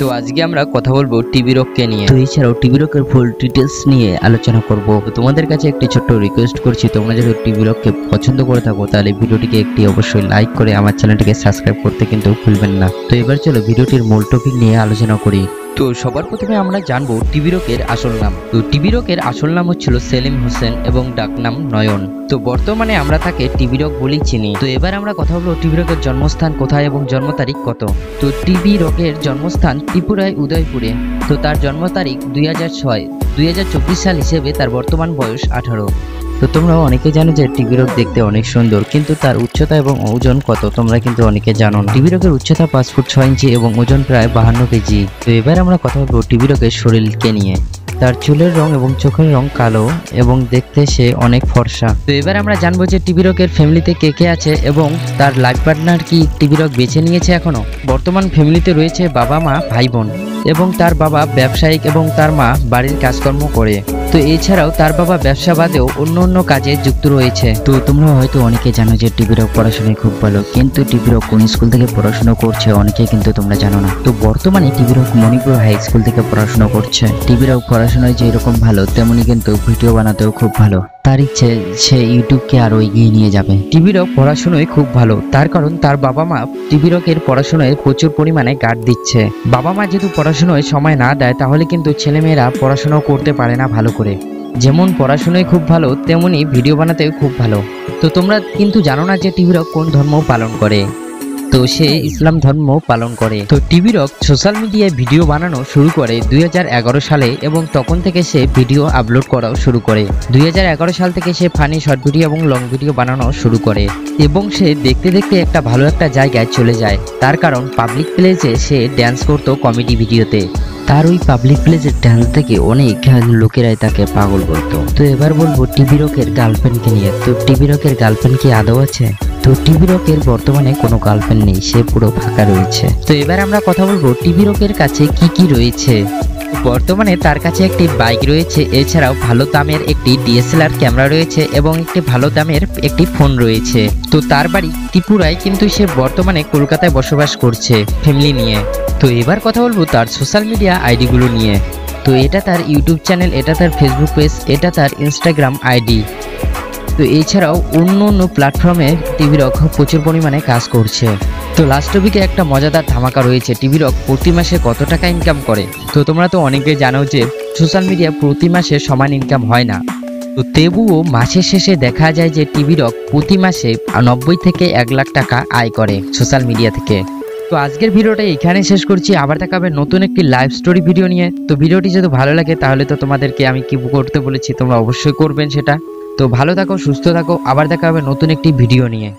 তো আজকে আমরা কথা বলবো টিভি রককে নিয়ে। তো এছাড়াও টিভি রকের ফুল ডিটেলস নিয়ে আলোচনা করব। তো তোমাদের কাছে একটি ছোট্ট রিকোয়েস্ট করছি, তোমরা যদি টিভি রককে পছন্দ করে থাকো তাহলে ভিডিওটিকে একটি অবশ্যই লাইক করে আমার চ্যানেলটিকে সাবস্ক্রাইব করতে কিন্তু ভুলবেন না। তো এবার চলো ভিডিওটির মূল টপিক নিয়ে আলোচনা করি। তো সবার প্রথমে আমরা জানবো টিভি রকের আসল নাম। তো টিভি রকের আসল নাম হচ্ছিল সেলিম হোসেন এবং ডাকনাম নয়ন। তো বর্তমানে আমরা তাকে টিভি রক বলেই চিনি। তো এবার আমরা কথা বলবো টিভি রকের জন্মস্থান কোথায় এবং জন্ম তারিখ কত। তো টিভি রকের জন্মস্থান ত্রিপুরায় উদয়পুরে। তো তার জন্ম তারিখ 2006। 2024 সাল হিসেবে তার বর্তমান বয়স 18। তো তোমরা অনেকে জানো যে টিভি রক দেখতে অনেক সুন্দর, কিন্তু তার উচ্চতা এবং ওজন কত তোমরা কিন্তু অনেকে জানো না। টিভি রকের উচ্চতা 5 ফুট 6 ইঞ্চি এবং ওজন প্রায় 52 কেজি। তো এবার আমরা কথা বলবো টিভি রকের শরীরকে নিয়ে। তার চুলের রং এবং চোখের রং কালো এবং দেখতে সে অনেক ফর্সা। তো এবার আমরা জানবো যে টিভি রকের ফ্যামিলিতে কে কে আছে এবং তার লাইফ পার্টনার কি টিভি রক বেছে নিয়েছে এখনো। বর্তমান ফ্যামিলিতে রয়েছে বাবা মা ভাই বোন এবং তার বাবা ব্যবসায়িক এবং তার মা বাড়ির কাজকর্ম করে। তো এছাড়াও তার বাবা ব্যবসা বাদেও অন্য কাজে যুক্ত রয়েছে। তো তোমরা হয়তো অনেকে জানো যে টিভি রক পড়াশোনায় খুব ভালো, কিন্তু টিভি রক কোন স্কুল থেকে পড়াশোনা করছে অনেকে কিন্তু তোমরা জানো না। তো বর্তমানে টিভি রক মণিপুর হাই স্কুল থেকে পড়াশোনা করছে। টিভি রক পড়াশোনায় যেরকম ভালো তেমনি কিন্তু ভিডিও বানাতেও খুব ভালো। তার ইচ্ছে সে ইউটিউবকে আরো এগিয়ে নিয়ে যাবে। টিভি রক পড়াশোনায় খুব ভালো, তার কারণ তার বাবা মা টিভি রকের পড়াশোনায় প্রচুর পরিমাণে গার্ড দিচ্ছে। বাবা মা যেহেতু পড়াশোনায় সময় না দেয় তাহলে কিন্তু ছেলেমেয়েরা পড়াশোনাও করতে পারে না ভালো করে। যেমন পড়াশোনায় খুব ভালো তেমনি ভিডিও বানাতেও খুব ভালো। তো তোমরা কিন্তু জানো না যে টিভি রক কোন ধর্ম পালন করে। তো সে ইসলাম ধর্ম পালন করে। তো টিভি রক সোশ্যাল মিডিয়ায় ভিডিও বানানো শুরু করে 2011 সালে এবং তখন থেকে সে ভিডিও আপলোড করাও শুরু করে। 2011 সাল থেকে সে ফানি শর্ট ভিডিও এবং লং ভিডিও বানানো শুরু করে এবং সে দেখতে দেখতে একটা ভালো একটা জায়গায় চলে যায়। তার কারণ পাবলিক প্লেসে সে ড্যান্স করতো কমেডি ভিডিওতে। তার ওই পাবলিক প্লেসের ড্যান্স থেকে অনেক লোকেরাই তাকে পাগল বলতো। তো এবার বলবো টিভি রকের গার্লফ্রেন্ডকে নিয়ে। তো টিভি রকের গার্লফ্রেন্ড কি আদৌ আছে? তো টিভি রকের বর্তমানে কোনো গার্লফ্রেন্ড নেই, সে পুরো ফাঁকা রয়েছে। তো এবার আমরা কথা বলবো টিভি রকের কাছে কি কি রয়েছে। বর্তমানে তার কাছে একটি বাইক রয়েছে, এছাড়াও ভালো দামের একটি DSLR ক্যামেরা রয়েছে এবং একটি ভালো দামের একটি ফোন রয়েছে। তো তার বাড়ি ত্রিপুরায়, কিন্তু সে বর্তমানে কলকাতায় বসবাস করছে ফ্যামিলি নিয়ে। তো এবার কথা বলবো তার সোশ্যাল মিডিয়া আইডিগুলো নিয়ে। তো এটা তার ইউটিউব চ্যানেল, এটা তার ফেসবুক পেজ, এটা তার ইনস্টাগ্রাম আইডি। তো এছাড়াও অন্য প্ল্যাটফর্মে টিভি রক প্রচুর পরিমাণে কাজ করছে। তো লাস্ট টপিকে একটা মজাদার ধামাকা রয়েছে, টিভি রক প্রতি মাসে কত টাকা ইনকাম করে। তো তোমরা তো অনেকে জানো যে সোশ্যাল মিডিয়া প্রতি মাসে সমান ইনকাম হয় না। তো তবুও মাসের শেষে দেখা যায় যে টিভি রক প্রতি মাসে 90 থেকে 1 লাখ টাকা আয় করে সোশ্যাল মিডিয়া থেকে। তো আজকের ভিডিওটা এখানে শেষ করছি, আবার দেখা হবে নতুন একটি লাইভ স্টোরি ভিডিও নিয়ে। তো ভিডিওটি যদি ভালো লাগে তাহলে তো তোমাদেরকে আমি কি করতে বলেছি তোমরা অবশ্যই করবেন সেটা। তো ভালো থাকো, সুস্থ থাকো, আবার দেখা হবে নতুন একটি ভিডিও নিয়ে।